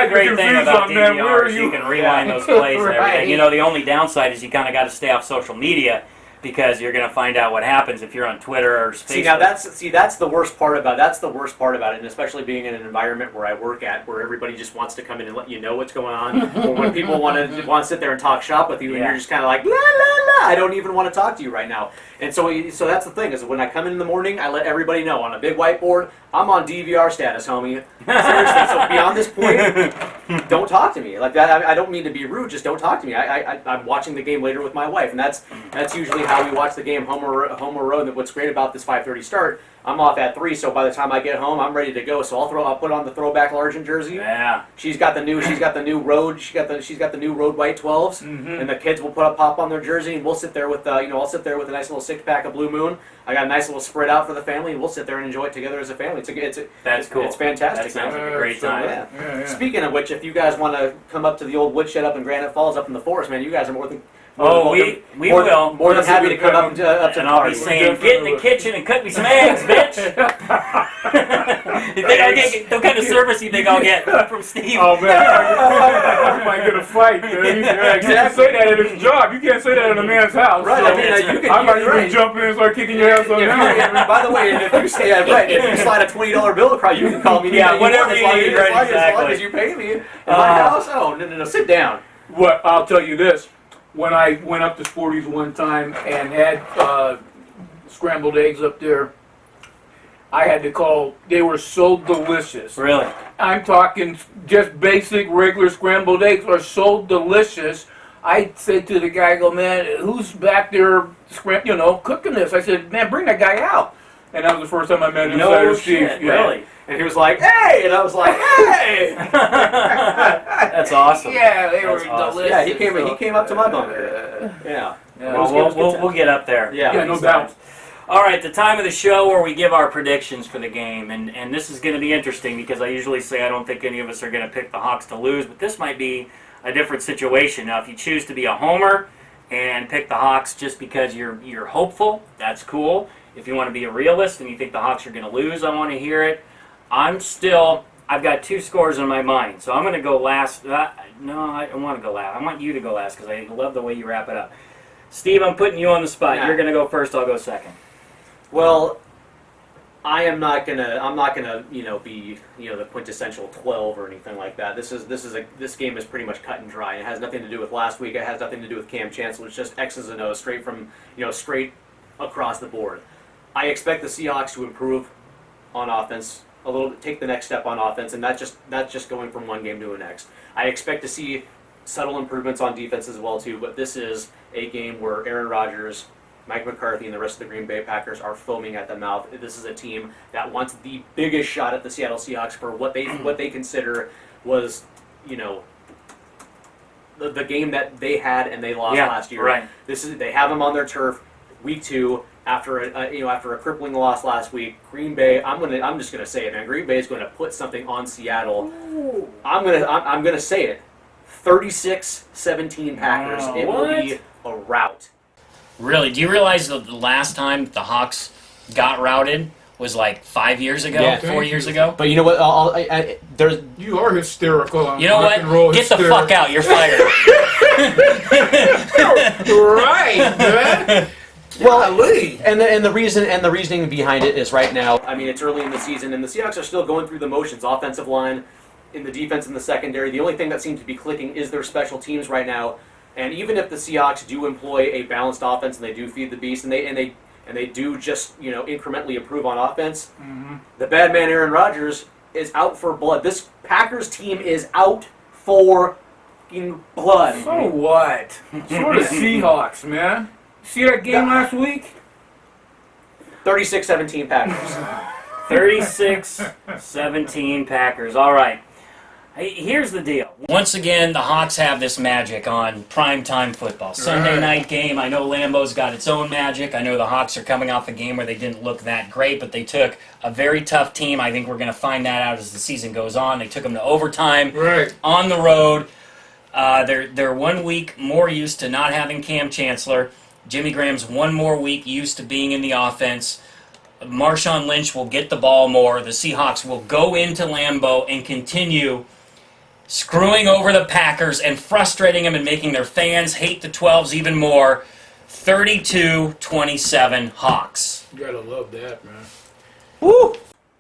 the great thing about man. DVR is you can rewind those plays and everything. Right. You know, the only downside is you kind of got to stay off social media because you're going to find out what happens if you're on Twitter or Facebook. That's the worst part about it, and especially being in an environment where I work at, where everybody just wants to come in and let you know what's going on, or when people want to sit there and talk shop with you, and you're just kind of like, la la la, I don't even want to talk to you right now. And so that's the thing, is when I come in the morning, I let everybody know on a big whiteboard, I'm on DVR status, homie. Seriously, so beyond this point, don't talk to me like that. I don't mean to be rude, just don't talk to me. I'm watching the game later with my wife, and that's usually how we watch the game, home or road. And what's great about this 5:30 start, I'm off at 3, so by the time I get home, I'm ready to go. So I'll put on the throwback Largent jersey. Yeah. She's got the new road white 12s, and the kids will pop on their jersey, and we'll sit there with I'll sit there with a nice little 6-pack of Blue Moon. I got a nice little spread out for the family, and we'll sit there and enjoy it together as a family. That's cool. It's fantastic. That sounds like a great time. Yeah. Speaking of which, if you guys want to come up to the old woodshed up in Granite Falls, up in the forest, man, you guys are more than more than happy to come up to the I'll be saying, get in the kitchen and cut me some eggs, bitch. You think I'll get what kind of service you think I'll get from Steve? Oh man, you might get a fight, man. You can't say that at his job. You can't say that in a man's house. Right. So I might even jump in and start kicking your ass on down. By the way, if you slide a $20 bill across, you can call me. Yeah, whatever you need. As long as you pay me in my house. Oh no, sit down. What I'll tell you this: when I went up to Sporty's one time and had scrambled eggs up there, I had to call. They were so delicious. Really? I'm talking just basic, regular scrambled eggs are so delicious. I said to the guy, I go, man, who's back there, cooking this? I said, man, bring that guy out. And that was the first time I met him. No shit, really? And he was like, hey! And I was like, hey! That's awesome. Yeah, they were delicious. Yeah, he came up to my bunker. Yeah. Well, we'll get up there. Yeah, no doubt. All right, the time of the show where we give our predictions for the game, and this is going to be interesting because I usually say I don't think any of us are going to pick the Hawks to lose, but this might be a different situation. Now, if you choose to be a homer and pick the Hawks just because you're hopeful, that's cool. If you want to be a realist and you think the Hawks are going to lose, I want to hear it. I've got 2 scores in my mind, so I'm going to go last. No, I don't want to go last. I want you to go last because I love the way you wrap it up. Steve, I'm putting you on the spot. Yeah. You're going to go first. I'll go second. Well, I'm not gonna be the quintessential 12 or anything like that. This game is pretty much cut and dry. It has nothing to do with last week. It has nothing to do with Cam Chancellor. It's just X's and O's straight across the board. I expect the Seahawks to improve on offense a little bit, take the next step on offense, and that's just going from one game to the next. I expect to see subtle improvements on defense as well too. But this is a game where Aaron Rodgers, Mike McCarthy, and the rest of the Green Bay Packers are foaming at the mouth. This is a team that wants the biggest shot at the Seattle Seahawks for what they consider was, the game that they had and they lost last year. Right. They have them on their turf, week 2 after a crippling loss last week. Green Bay, I'm just gonna say it, man. Green Bay is going to put something on Seattle. Ooh. I'm gonna say it. 36-17 Packers. It will be a rout. Really? Do you realize the last time the Hawks got routed was like 5 years ago, 4 years ago? But you know what? You are hysterical. You know what? Get the fuck out. You're fired. Right, man. Well, and the reasoning behind it is right now. I mean, it's early in the season, and the Seahawks are still going through the motions. Offensive line, in the defense, in the secondary. The only thing that seems to be clicking is their special teams right now. And even if the Seahawks do employ a balanced offense and they do feed the beast and they do just incrementally improve on offense, the bad man Aaron Rodgers is out for blood. This Packers team is out for blood. So what? So are the Seahawks, man. See that game last week? 36-17 Packers. 36-17 Packers. All right. Hey, here's the deal. Once again, the Hawks have this magic on primetime football. Sunday night game. I know Lambeau's got its own magic. I know the Hawks are coming off a game where they didn't look that great, but they took a very tough team. I think we're going to find that out as the season goes on. They took them to overtime on the road. They're 1 week more used to not having Cam Chancellor. Jimmy Graham's 1 more week used to being in the offense. Marshawn Lynch will get the ball more. The Seahawks will go into Lambeau and continue screwing over the Packers and frustrating them and making their fans hate the 12s even more. 32-27 Hawks. You gotta love that, man. Woo!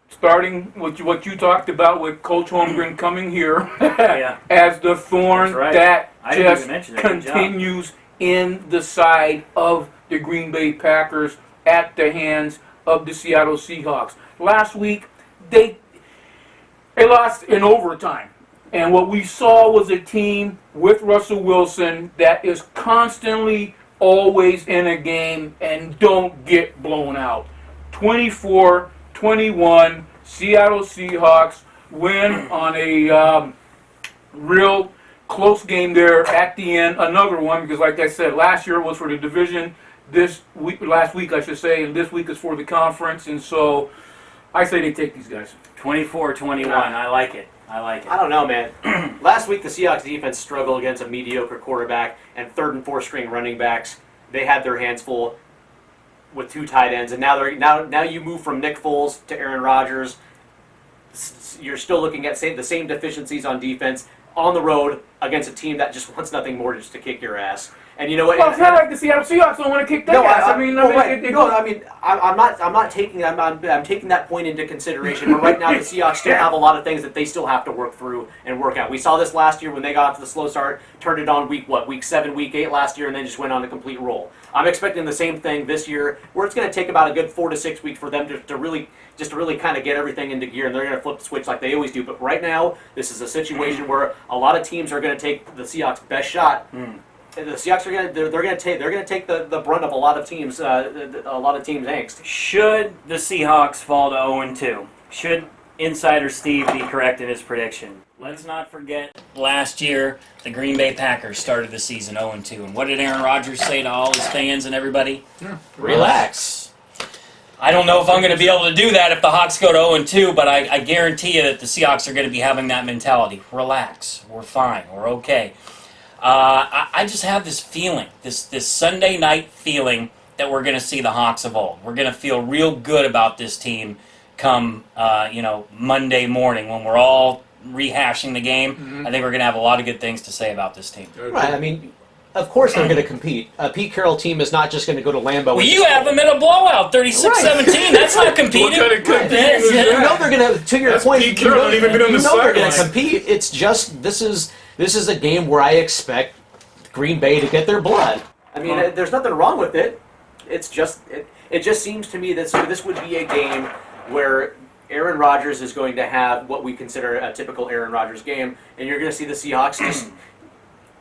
Starting with what you talked about with Coach Holmgren coming here Yeah. as the thorn That's right. that I didn't just even mention that. Good job. continues in the side of the Green Bay Packers at the hands of the Seattle Seahawks. Last week, they lost in overtime. And what we saw was a team with Russell Wilson that is constantly always in a game and don't get blown out. 24-21, Seattle Seahawks win on a real close game there at the end. Another one, because like I said, last year was for the division. Last week I should say, and this week is for the conference. And so I say they take these guys. 24-21. I like it. I don't know, man. Last week the Seahawks defense struggled against a mediocre quarterback and third and fourth string running backs. They had their hands full with two tight ends, and now you move from Nick Foles to Aaron Rodgers. You're still looking at the same deficiencies on defense on the road against a team that just wants nothing more just to kick your ass. And you know what? Well, it's not like the Seattle Seahawks don't want to kick that ass. I'm taking that point into consideration. But right now, the Seahawks still have a lot of things that they still have to work through and work out. We saw this last year when they got off to the slow start, turned it on week 7, week 8 last year, and then just went on a complete roll. I'm expecting the same thing this year, where it's going to take about a good 4 to 6 weeks for them to really kind of get everything into gear, and they're going to flip the switch like they always do. But right now, this is a situation where a lot of teams are going to take the Seahawks' best shot. The Seahawks are going to take the brunt of a lot of teams' angst. Should the Seahawks fall to 0-2? Should Insider Steve be correct in his prediction? Let's not forget last year the Green Bay Packers started the season 0-2. And what did Aaron Rodgers say to all his fans and everybody? Relax. I don't know if I'm going to be able to do that if the Hawks go to 0-2, but I guarantee you that the Seahawks are going to be having that mentality. Relax. We're fine. We're okay. I just have this feeling, this Sunday night feeling that we're going to see the Hawks of old. We're going to feel real good about this team come, Monday morning when we're all rehashing the game. I think we're going to have a lot of good things to say about this team. Right. I mean, of course they're going to compete. A Pete Carroll team is not just going to go to Lambeau. Well, you have them in a blowout, 36-17. That's not competing. What kind of competing is You that? know they're going to. To your That's point, Pete Carroll don't even been on the they're going to sidelines. compete. It's just this is a game where I expect Green Bay to get their blood. I mean, there's nothing wrong with it. It's just it just seems to me that this would be a game where Aaron Rodgers is going to have what we consider a typical Aaron Rodgers game, and you're going to see the Seahawks just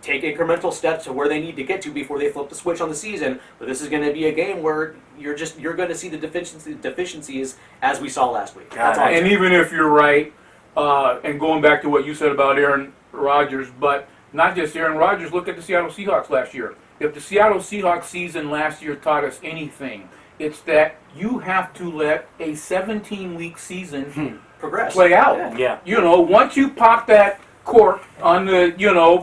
take incremental steps to where they need to get to before they flip the switch on the season. But this is going to be a game where you're going to see the deficiencies as we saw last week. That's all. And even if you're right, and going back to what you said about Aaron Rodgers, but not just Aaron Rodgers, look at the Seattle Seahawks last year. If the Seattle Seahawks season last year taught us anything, it's that you have to let a 17-week season Progress. play out. Yeah. Once you pop that cork on the,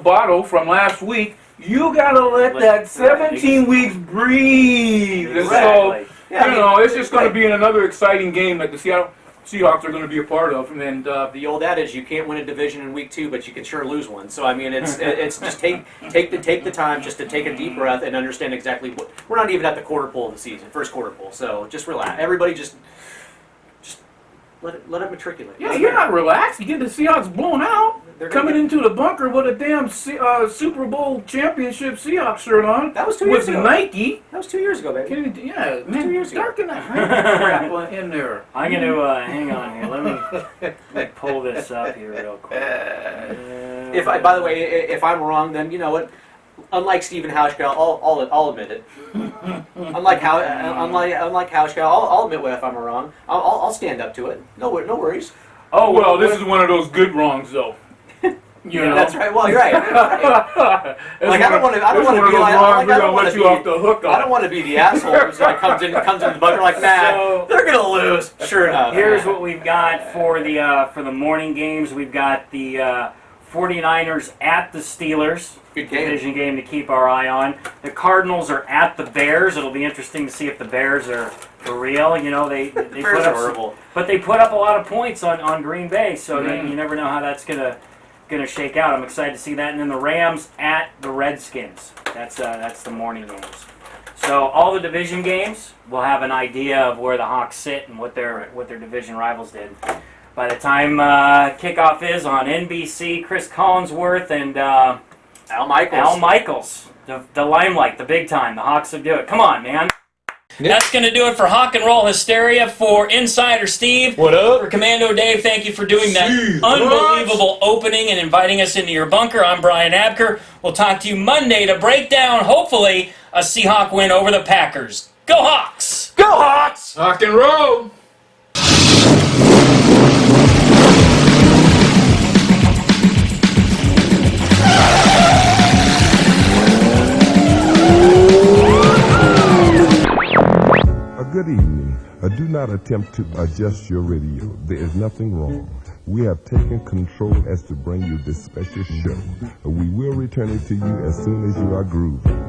bottle from last week, you got to let that 17 weeks breathe. And so, Exactly. it's just going to be another exciting game that the Seattle Seahawks are going to be a part of. And The old adage, you can't win a division in week 2, but you can sure lose one. So I mean, it's just take the time just to take a deep breath and understand exactly what we're not even at the quarter pole of the season, first quarter pole. So just relax. Everybody just let it matriculate. yeah, you're not relaxed. You get the Seahawks blown out. They're Coming gonna into the bunker with a damn Super Bowl championship Seahawks shirt on. That was 2 years with ago. Nike. That was 2 years ago, baby. Yeah, man, 2 years ago. darken that crap in there. I'm going to hang on here. Let me pull this up here real quick. By the way, if I'm wrong, then you know what? Unlike Stephen Hauschka, I'll admit it. unlike Hauschka, I'll admit if I'm wrong. I'll stand up to it. No worries. Oh, well, this is one of those good wrongs, though. Yeah, that's right. Well, you're right. I don't want to be like, we're gonna let you off the hook on. I don't want to be the asshole who comes in the bunker like, nah, they're gonna lose. Sure enough. Here's what we've got for the morning games. We've got the 49ers at the Steelers. Good game. Division game to keep our eye on. The Cardinals are at the Bears. It'll be interesting to see if the Bears are for real. They Bears put are up horrible. but they put up a lot of points on Green Bay, so you never know how that's gonna going to shake out. I'm excited to see that. And then the Rams at the Redskins. That's the morning games. So all the division games, we'll have an idea of where the Hawks sit and what their division rivals did. By the time kickoff is on NBC, Chris Collinsworth and Al Michaels. Al Michaels, the limelight, the big time. The Hawks will do it. Come on, man. That's going to do it for Hawk and Roll Hysteria. For Insider Steve, What up? for Commando Dave, thank you for doing that unbelievable opening and inviting us into your bunker. I'm Brian Abker. We'll talk to you Monday to break down, hopefully, a Seahawk win over the Packers. Go Hawks! Go Hawks! Rock and roll! Good evening. Do not attempt to adjust your radio. There is nothing wrong. We have taken control as to bring you this special show. We will return it to you as soon as you are grooving.